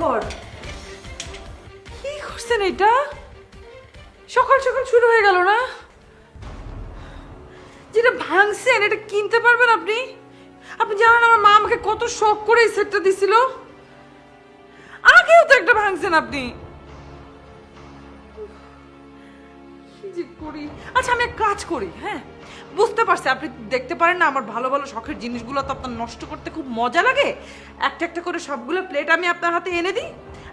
God, কি করছেন এটা? সকাল সকাল শুরু হয়ে গেল না? যেটা ভাঙছেন এটা কিনতে পারবেন আপনি? আপনি জানেন আমার মা আমাকে কত শখ করে এই সেটটা দিছিল? আগেও তো একটা ভাঙছেন আপনি। কি যে করি। আচ্ছা আমি এক কাজ করি, হ্যাঁ বুঝতে পারছি আপনি দেখতে পারেন না আমার ভালো ভালো শখের জিনিসগুলো তো আপনার নষ্ট করতে খুব মজা লাগে। একটা একটা করে সবগুলো প্লেট আমি আপনার হাতে এনে দিই,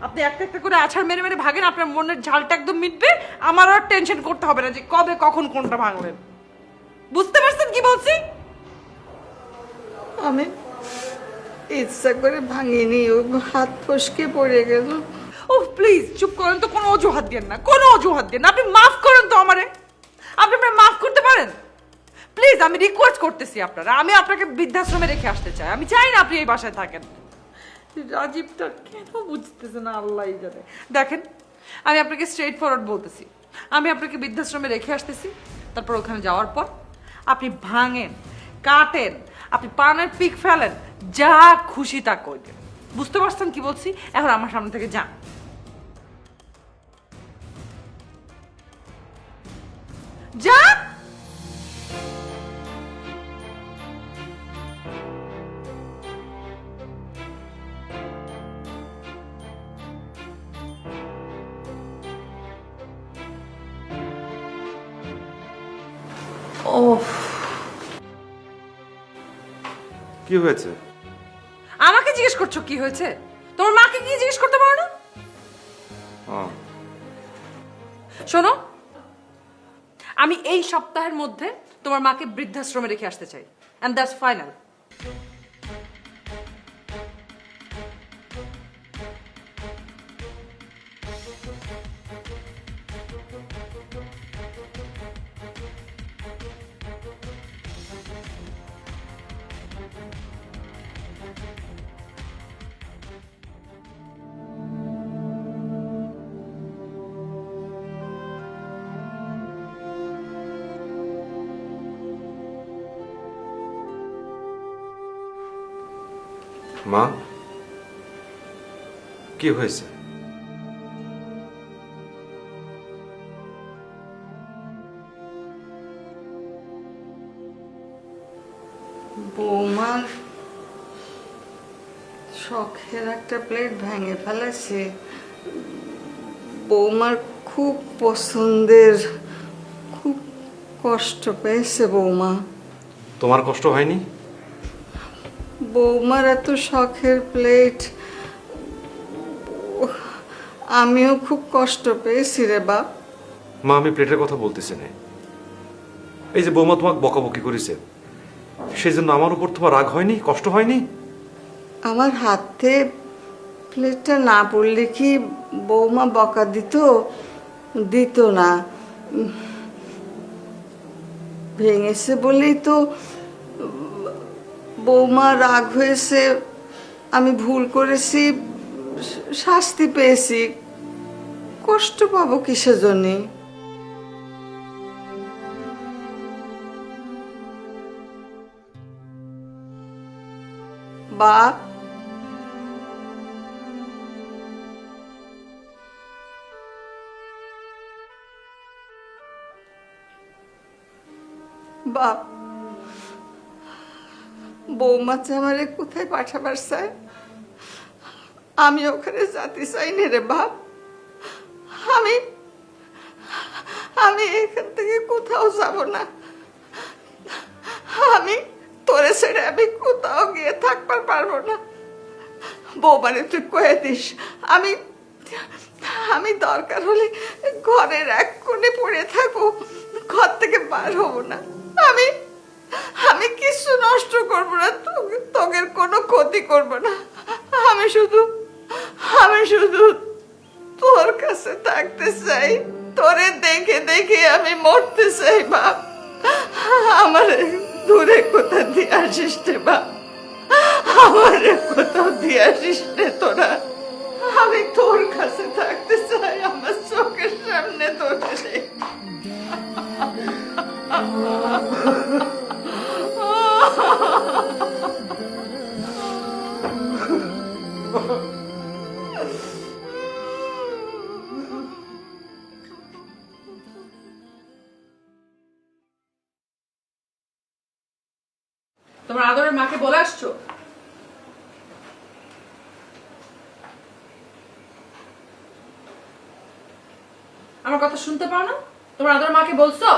আপনি একটা একটা করে আছাড় মেরে মেরে ভাগেন, আপনার মনের ঝালটা একদম মিটবে। আমার আর টেনশন করতে হবে না যে কবে কখন কোনটা ভাঙলেন। বুঝতে পারছেন কি বলছি? আমি ইচ্ছা করে ভাঙিনি, ওই হাত ফসকে পড়ে গেল। ও প্লিজ চুপ করেন তো, কোনো অজুহাত দেন না, কোনো অজুহাত দেন না। আপনি মাফ করেন তো আমারে, আপনি মাফ করতে পারেন প্লিজ? আমি রিকোয়েস্ট করতেছি আপনারা, আমি আপনাকে বৃদ্ধাশ্রমে রেখে আসতে চাই। আমি চাই না আপনি এই বাসায় থাকেন। রাজীবটা কেন বুঝতেছে না আল্লাহই জানে। দেখেন আমি আপনাকে স্ট্রেট ফরওয়ার্ড বলতেছি, আমি আপনাকে বৃদ্ধাশ্রমে রেখে আসতেছি। তারপর ওখানে যাওয়ার পর আপনি ভাঙেন, কাটেন, আপনি পানের পিক ফেলেন, যা খুশি তা করবেন। বুঝতে পারছেন কি বলছি? এখন আমার সামনে থেকে যান। যান। ওহ, কি হয়েছে? আমাকে জিজ্ঞেস করছো কি হয়েছে? তোমার মাকে কি জিজ্ঞেস করতে পারো না? শোনো, আমি এই সপ্তাহের মধ্যে তোমার মাকে বৃদ্ধাশ্রমে রেখে আসতে চাই, এন্ড দ্যাটস ফাইনাল। মা, কি হয়েছে? বৌমার শখের একটা প্লেট ভেঙে ফেলেছে। বৌমার খুব পছন্দের, খুব কষ্ট পেয়েছে বৌমা। তোমার কষ্ট হয়নি? বৌমার এত শখের প্লেট, আমিও খুব কষ্ট পেয়েছি রে বাপ। মা, আমি প্লেটের কথা বলতেছি না। এই যে বৌমা তোমাকে বকাবকি করেছে, সেই জন্য আমার উপর তোমার রাগ হয়নি, কষ্ট হয়নি? আমার হাতে প্লেটটা না পড়লে কি বৌমা বকা দিত? দিত না। ভেঙেছে বলেই তো বৌমা রাগ হয়েছে, আমি ভুল করেছি, শাস্তি পেয়েছি। কষ্ট পাবো কিসের জন্যে? বাপ, বাপ, বৌমা আমারে কোথায় পাঠাবার চায়? আমি ওখানে যেতে চাই না রে বাপ। আমি আমি এখান থেকে কোথাও যাব না। আমি তোরে ছেড়ে আমি কোথাও গিয়ে থাকবার পারবো না। বৌমারে তুই কয়ে দিস, আমি আমি দরকার হলে ঘরের এক কোণে পড়ে থাকবো, ঘর থেকে বার হবো না। আমি আমি কিছু নষ্ট করবো না, তোদের কোনো ক্ষতি করবো না। আমি শুধু তোর কাছে থাকতে চাই, তোরে দেখে দেখে আমি মরতে চাই বাপ। আমার দূরে কোথাও দিয়ে আসিস রে বাপ, আমার কোথাও দিয়ে আসিস রে তোরা। আমি তোর কাছে থাকতে চাই, আমার চোখের সামনে তোরে দেখ। তোমার আদরের মাকে বলে আসছো? আমার কথা শুনতে পাও না? তোমার আদরের মাকে বলছো?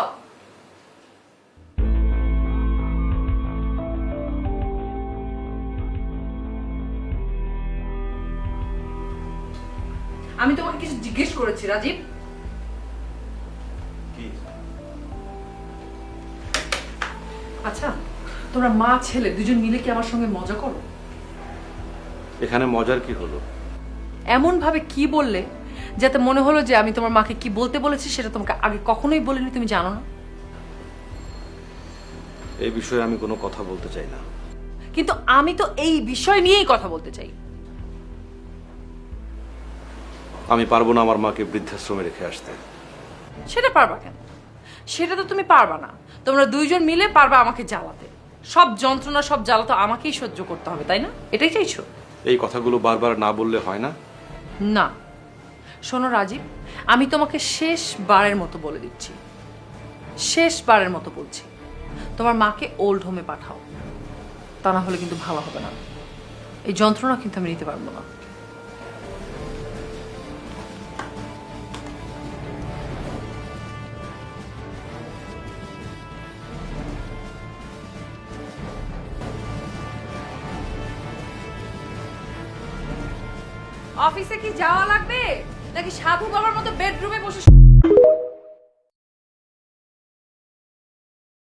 আমি তোমাকে কিছু জিজ্ঞেস করেছি রাজীব। কি? আচ্ছা, তোমরা মা ছেলে দুজন মিলে কি আমার সঙ্গে মজা করো? এখানে মজার কি হলো? এমন ভাবে কি বললে যাতে মনে হলো যে আমি তোমার মাকে কি বলতে বলেছি সেটা তোমাকে আগে কখনোই বলিনি, তুমি জানো না? এই বিষয়ে আমি কোনো কথা বলতে চাই না। কিন্তু আমি তো এই বিষয় নিয়েই কথা বলতে চাই। আমি পারবো না আমার মাকে বৃদ্ধাশ্রমে রেখে আসতে। সেটা পারবা কেন? সেটা তো তুমি পারবা না। তোমরা দুইজন মিলে পারবা আমাকে জ্বালাতে। সব যন্ত্রণা সব জ্বালা তো আমাকেই সহ্য করতে হবে, তাই না? এটাই চাইছো? এই কথাগুলো বারবার না বললে হয় না? না, শোনো রাজীব, আমি তোমাকে শেষবারের মতো বলে দিচ্ছি, শেষবারের মতো বলছি, তোমার মাকে ওল্ড হোমে পাঠাও। তা না হলে কিন্তু ভালো হবে না। এই যন্ত্রণা কিন্তু আমি নিতে পারবো না। অফিসে কি যাওয়া লাগবে নাকি সাধু বাবার মতো বেডরুমে বসে